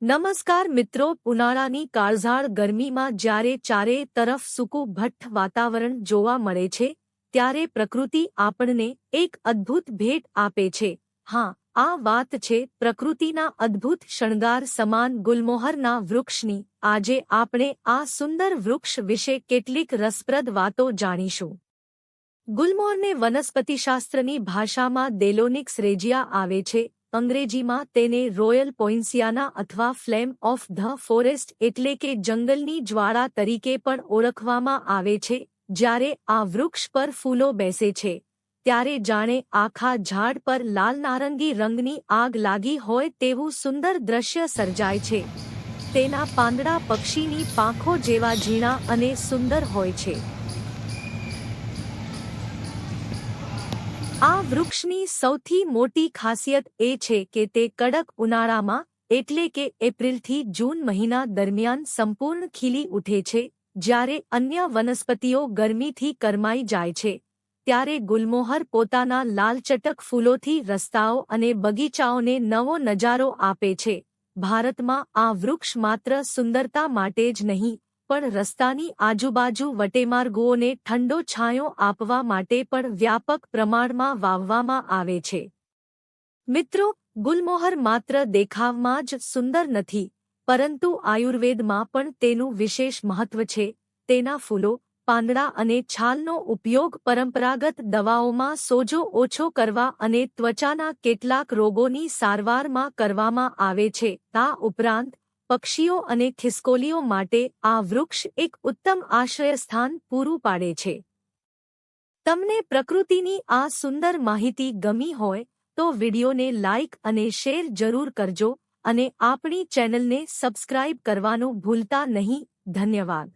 નમસ્કાર મિત્રો, ઉનાળાની કાળઝાળ ગરમીમાં જ્યારે ચારે તરફ સૂકું ભઠ્ઠ વાતાવરણ જોવા મળે છે ત્યારે પ્રકૃતિ આપણને એક અદ્ભુત ભેટ આપે છે. હા, આ વાત છે પ્રકૃતિના અદ્ભુત શણગાર સમાન ગુલમોહરના વૃક્ષની. આજે આપણે આ સુંદર વૃક્ષ વિશે કેટલીક રસપ્રદ વાતો જાણીશું. ગુલમોહરને વનસ્પતિશાસ્ત્રની ભાષામાં ડેલોનિક્સ રેજિયા આવે છે. અંગ્રેજીમાં તેને રોયલ પોઇન્સિયાના અથવા ફ્લેમ ઓફ ધ ફોરેસ્ટ એટલે કે જંગલની જ્વાળા તરીકે પણ ઓળખવામાં આવે છે. જ્યારે આ વૃક્ષ પર ફૂલો બેસે છે ત્યારે જાણે આખા ઝાડ પર લાલ નારંગી રંગની આગ લાગી હોય તેવું સુંદર દ્રશ્ય સર્જાય છે. તેના પાંદડા પક્ષીની પાંખો જેવા ઝીણા અને સુંદર હોય છે. આ વૃક્ષની સૌથી મોટી ખાસિયત એ છે કે તે કડક ઉનાળામાં એટલે કે એપ્રિલથી જૂન મહિના દરમિયાન સંપૂર્ણ ખીલી ઉઠે છે. જ્યારે અન્ય વનસ્પતિઓ ગરમીથી કરમાઈ જાય છે ત્યારે ગુલમોહર પોતાના લાલચટક ફૂલોથી રસ્તાઓ અને બગીચાઓને નવો નજારો આપે છે. ભારતમાં આ વૃક્ષ માત્ર સુંદરતા માટે જ નહીં પણ રસ્તાની આજુબાજુ વટેમાર્ગોને ઠંડો છાંયો આપવા માટે પણ વ્યાપક પ્રમાણમાં વાવવામાં આવે છે. મિત્રો, ગુલમોહર માત્ર દેખાવમાં જ સુંદર નથી પરંતુ આયુર્વેદમાં પણ તેનું વિશેષ મહત્વ છે. તેના ફૂલો, પાંદડા અને છાલનો ઉપયોગ પરંપરાગત દવાઓમાં સોજો ઓછો કરવા અને ત્વચાના કેટલાક રોગોની સારવારમાં કરવામાં આવે છે. આ ઉપરાંત પક્ષીઓ અને ખિસકોલીઓ માટે આ વૃક્ષ એક ઉત્તમ આશ્રયસ્થાન પૂરું પાડે છે. તમને પ્રકૃતિની આ સુંદર માહિતી ગમી હોય તો વિડિયોને લાઇક અને શેર જરૂર કરજો અને આપણી ચેનલને સબસ્ક્રાઇબ કરવાનું ભૂલતા નહીં. ધન્યવાદ.